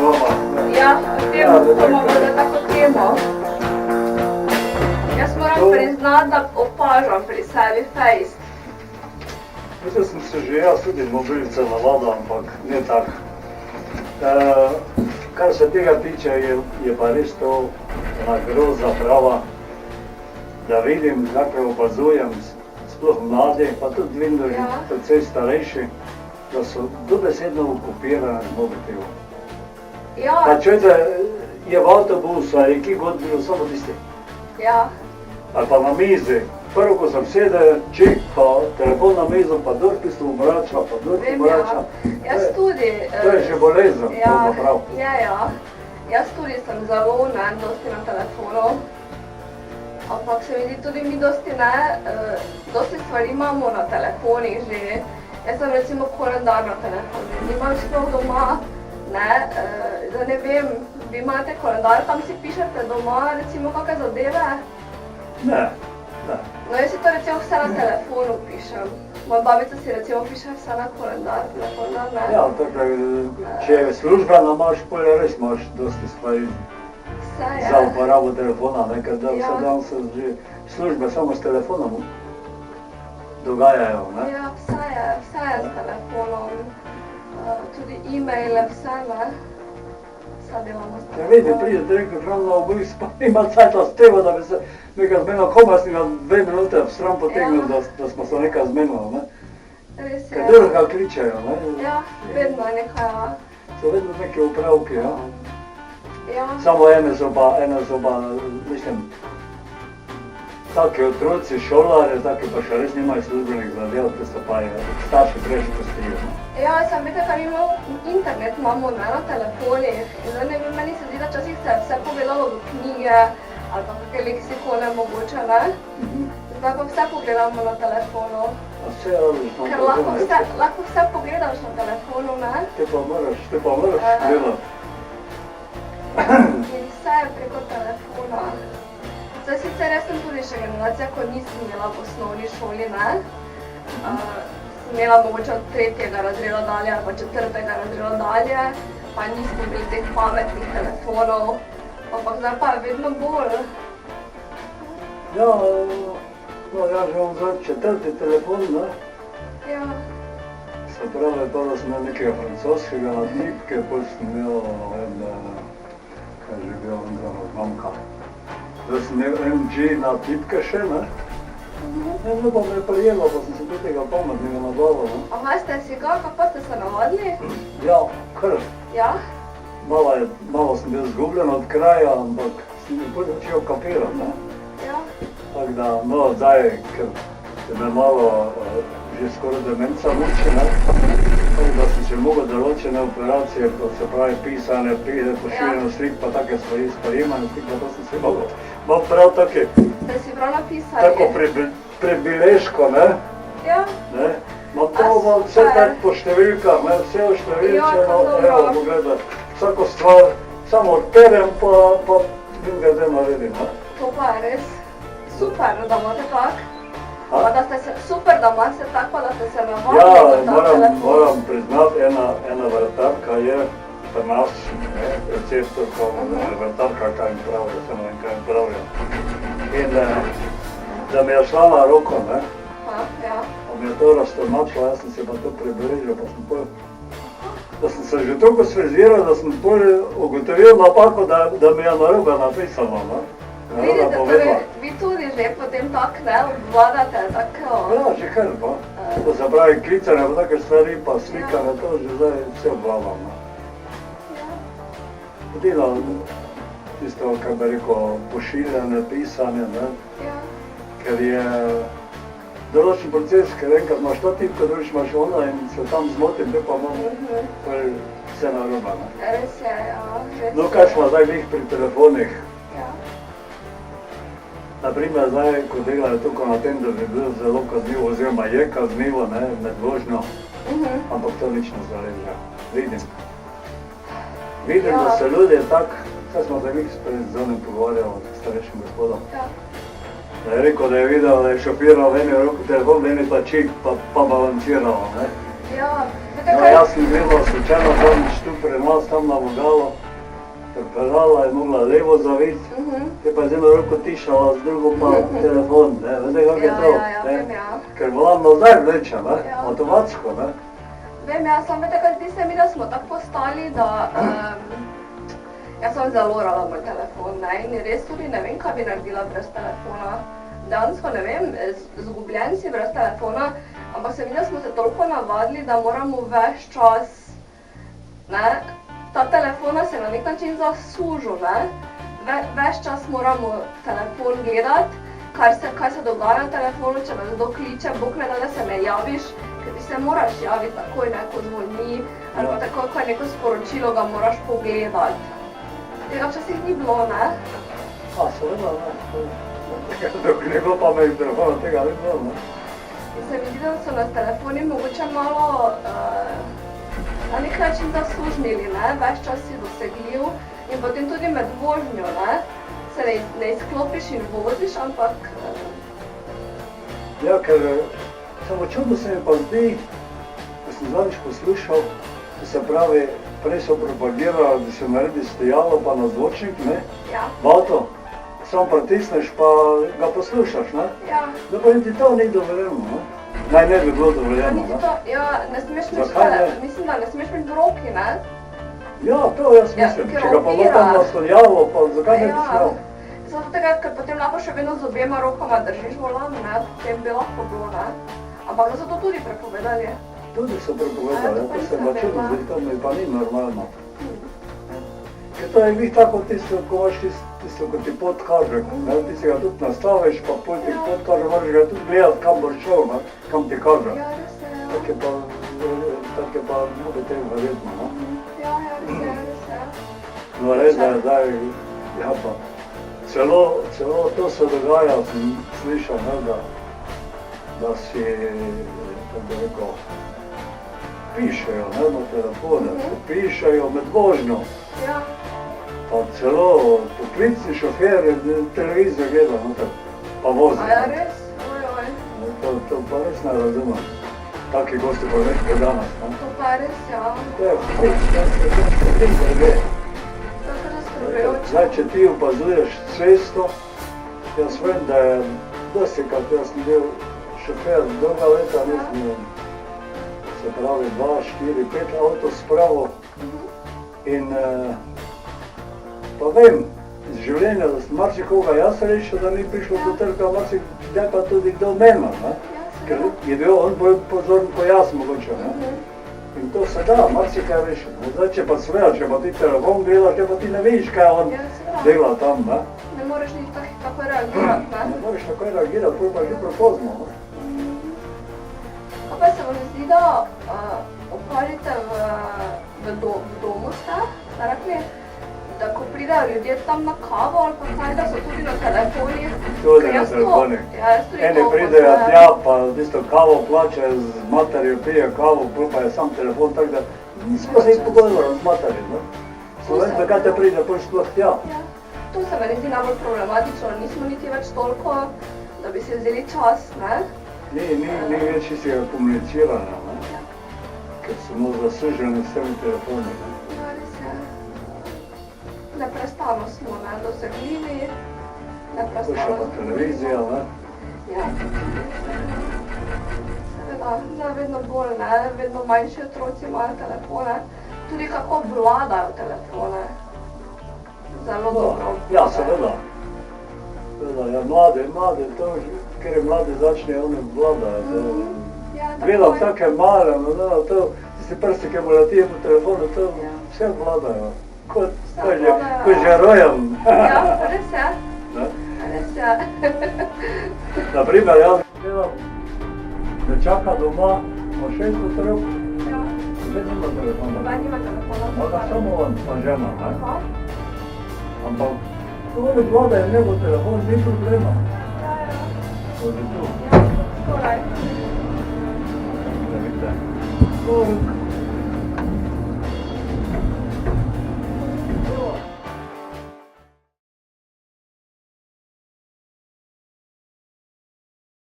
vama. Ja, potem to imamo za tako temo. Jaz moram priznati, da opažam pri sebi fejst. Mislim, sem se že jaz tudi mobilice navadil, ampak ne tak. Kar se tega tiče, je pa res to ena groza prava, da vidim, kako opazujem, sploh mladi, pa tudi Windows, predvsej starejši, da so dobesedno okupirani z mobitelom. Pa čujte, je v avtobusu ali kje god bilo samo tisti. Ja. Ali pa na mizi. Prvo, ko sem sedel, ček, pa telefon na mizo, pa dor pismo obrača, pa dor obrača. Jaz tudi. To je že bolezen, to pa prav. Ja. Jaz tudi sem zelo dosti na telefonu. Ampak se mi zdi tudi mi dosti ne, dosti stvari imamo na telefonih že. Jaz sem recimo koledar na telefonu, nimam sploh doma, ne, da ne vem, vi imate koledar, tam si pišete doma recimo kakve zadeve? Ne. No jaz si to recimo vse na telefonu pišem. Moja babica si recimo piše vse na koledar, ne? Ja, tako, če je službena imaš, polje res imaš dosti stvari za uporabo telefona, ne, ker vse dan se že službe samo s telefonom dogajajo, ne? Ja, vse je s telefonom, tudi e-maile, vse, ne? Vse delamo s telefonom. Ja, vidim, pridete nekaj prav na obisk, pa ima cajta s teba, da bi se nekaj zmenila, koma si na 2 minute v stran potegnil, da smo se nekaj zmenila, ne? Res je. Ker drugega kličejo, ne? Ja, vedno je nekaj. So vedno neke upravki, ja? Ja. Samo ene so pa, mislim, taki otroci, šolari, taki pa še res nimajo službenih zadev, te so pa starši preveč pustijo. Ja, sem videla, kaj mi internet imamo na telefonih in zdaj ne vem, meni se zdi, da časih se je vse pogledalo v knjige ali pa kakve leksikone mogoče, ne? Zdaj pa vse pogledamo na telefonu. Vse različno. Ker lahko vse pogledaš na telefonu, ne? Te pa moraš gledati. In vse je preko telefona. Zdaj sicer jaz sem tudi še generacija, ko nisem imela v osnovni šoli, ne? Sem imela mogoče od 3. razreda dalje ali pa 4. razreda dalje, pa nismo imeli teh pametnih telefonov, ampak zdaj pa je vedno bolj. Ja, no ja že imam zdaj 4. telefon, ne? Ja. Se pravi to, da sem imel nekega francoskega na tipke, potem sem imel kaj že bil, mamka. Da sem imel MG na tipke še, ne? Zdaj pa me je prijelo, pa sem se tudi tega pametnega nabavil, ne? Aha, ste si ga, kako ste se navadili? Ja, kar. Ja? Malo sem bil zgubljen od kraja, ampak sem mi potem začel kapirati, ne? Ja. Tako da, no zdaj, ker se me malo že skoraj demenca muči, ne? Tako da sem še mogel določene operacije, kot se pravi pisanje, pošiljeno slik, pa take stvari, sprejemanje slik, pa to sem se mogel. Imam prav take, Ste si prav napisali? tako prebeležko, ne? Ja. Ne? Imam prav vse tako po številkah, ne? Vse oštevilčeno, evo, pogledaj, vsako stvar, samo odperem, pa vim glede naredim, ne? To pa je res super, da imate tak. Pa da ste se, super, da imate tak, pa da ste se navadili na ta telefon. Ja, moram priznati, ena vratarka je pri nas, receptorka, vratarka, kaj jim pravijo, se ne vem, kaj jim pravijo. In da mi je šla na roko, ne? Ja. Pa mi je to raztolmačila, jaz sem se pa to prebeležil, pa sem pol, da sem se že toliko sfriziral, da sem pol ugotovil napako, da mi je narobe napisano, ne? Vidite, torej vi tudi že potem tak, ne, obvladate tako... Ja, že kar pa. To se pravi klicanje, pa take stvari, pa slikanje, to že zdaj vse obvladam, ne? Edino tisto, kaj bi rekel, pošiljanje, pisanje, ne? Ker je določen proces, ker enkrat imaš to tipko, drugič imaš ono in se tam zmotim, te pa imam vse narobe, ne? Res je, ja. No, kaj smo zdaj glih pri telefonih? Naprimer, zdaj, ko delajo tukaj na tem, da bi bilo zelo kaznivo, oziroma je kaznivo, ne, med vožnjo, ampak to nič ne zaleže. Vidim, da se ljudje tak, saj smo se glih z onim pogovarjali, s starejšim gospodom. Da je rekel, da je videl, da je šofiral v eni roki telefon, v eni pa čip, pa balanciral, ne? Ja, veste No, kaj? jaz sem gledal slučajno zadnjič tu pri nas, tam na vogalu, pripeljala je mogla levo zaviti, te pa je z eno roko tišala, z drugo pa telefon, ne, veste kako je Ja, to, ja, ja, ne, vem, ja. ker volan nazaj vleče, ne, Ja. avtomatsko, ne. Vem, ja, samo veste kaj, zdi se mi, da smo tako postali, da jaz sem zelo rada moj telefon, ne, in res tudi ne vem, kaj bi naredila brez telefona. Dejansko ne vem, zgubljen si brez telefona, ampak se mi, da smo se toliko navadili, da moramo ves čas, ne, ta telefona se na nek način zasužil, ne, ves čas moramo telefon gledati, kaj se dogaja na telefonu, če me kdo kliče, Bog ne da, da se ne javiš, ker ti se moraš javiti takoj, ne, ko zvoni, ali pa takoj, ko je neko sporočilo, ga moraš pogledati. Tega včasih ni bilo, ne? A, seveda, ne, dok ne bilo pametnih telefonov, tega ni bilo, ne. In se mi zdi, da so nas telefoni mogoče malo na nek način zasužnili, ne, ves čas si dosegljiv in potem tudi med vožnjo, ne, se ne izklopiš in voziš, ampak Ja, ker samo čudno se mi pa zdi, da sem zadnjič poslušal, to se pravi, prej so propagirali, da se naredi stojalo pa na zvočnik, ne, ja, v avto, samo pritisneš pa ga poslušaš, ne, ja. da pa niti to ni dovoljeno, ne, naj ne bi bilo dovoljeno, Niti ne. to, ja, ne smeš imeti Zakaj ne? mislim, da ne smeš imeti v roki, ne? Ja, to jaz Ja, mislim, ker če ga pa ovira. lahko na stojalo, pa zakaj ne bi Ja, smel? zato tega, ker potem lahko še vedno z obema rokama držiš volan, ne, potem bi lahko bilo, ne? Ampak da so to tudi prepovedali. Tudi so prepovedali, Ja, to pa to se nisem pa čudno vedela. zdi, to mi pa ni normalno. Ker to je glih tako tisto, ko imaš tisto, ko ti pot kaže, ne, ti si ga tudi nastaviš, pa pol ti pot kaže, moraš ga tudi gledati, kam boš šel, ne, kam ti kaže. Ja, res je, ja. Tak je pa mnogo tega verjetno, no. Ja, ja, res je, res je. No, res da je zdaj, ja pa, celo to se dogaja, sem slišal, ne, da si, kako bi rekel, pišejo, ne, na telefone, pišejo med vožnjo. Ja, Pa celo poklicni šofer televizijo gleda, no, pa vozi. a ja, res? Oj, To pa res ne razumem. Taki gosti pa nekaj danes, ne. to pa je res, ja. To je fik, To je kar zaskrbljujoče. Zdaj, če ti opazuješ cesto, jaz vem, da je dostikrat, jaz sem bil šofer dolga leta, nisem, se pravi 2, 4, 5 avto spravil in pa vem iz življenja, da sem marsikoga jaz rešil, da ni prišlo do trka, marsikdaj pa tudi kdo mene, ne? Ja, Ker seveda. je bil on bolj pozoren kot jaz mogoče, ne? In to se da, marsikaj reši. Zdaj, če pa sveda, če pa ti telefon gledaš, če pa ti ne vidiš, kaj on Ja, seveda. dela tam, ne? Ne moreš niti tako reagirati, Ne ne? moreš takoj reagirati, pol pa že prepozno, ne? Kaj pa se vam zdi, da opazite v domu ste rekli, da ko pridejo ljudje tam na kavo ali pa kaj, da so tudi na telefonih? Tudi Ker na jaz to- telefonih. Ja, jaz tudi Eni to pridejo opazujem. tja, pa tisto kavo plačajo z materjo, pije kavo, pol pa je sam telefon, tako da sploh ni pogovoril z materjo, ne? Slovenci, zakaj te pride pol sploh tja? Ja, to se meni zdi najbolj problematično, nismo niti več toliko, da bi si vzeli čas, ne? Ni več istega komuniciranja, ne? Ja, Ker smo zasuženi s temi telefoni, ne? ja, res je. Neprestano smo, ne, dosegljivi, To še neprestano pa televizija, ne? Ja, seveda, zdaj vedno bolj, ne, vedno manjši otroci imajo telefone, tudi kako obvladajo telefone. Zelo dobro. Ja, seveda. Seveda, ja, mlade, to, ker je mladi začne, oni vladajo. Ja, Gledam tako je. take male, no, to, tisti prsti, ki mu letijo po telefonu, to vse vladajo. Kot že rojen. Ja, res je, Ne? res je. Naprimer, jaz gledam, da čaka doma, ima 6 otrok, Ja, zdaj nima telefona. noben nima telefona. Ma ga samo on, pa žena, ne? Aha, Ampak, ko oni vladajo njegov telefon, ni problema. ja, ja, To je tu. ja, skoraj. Da vidite.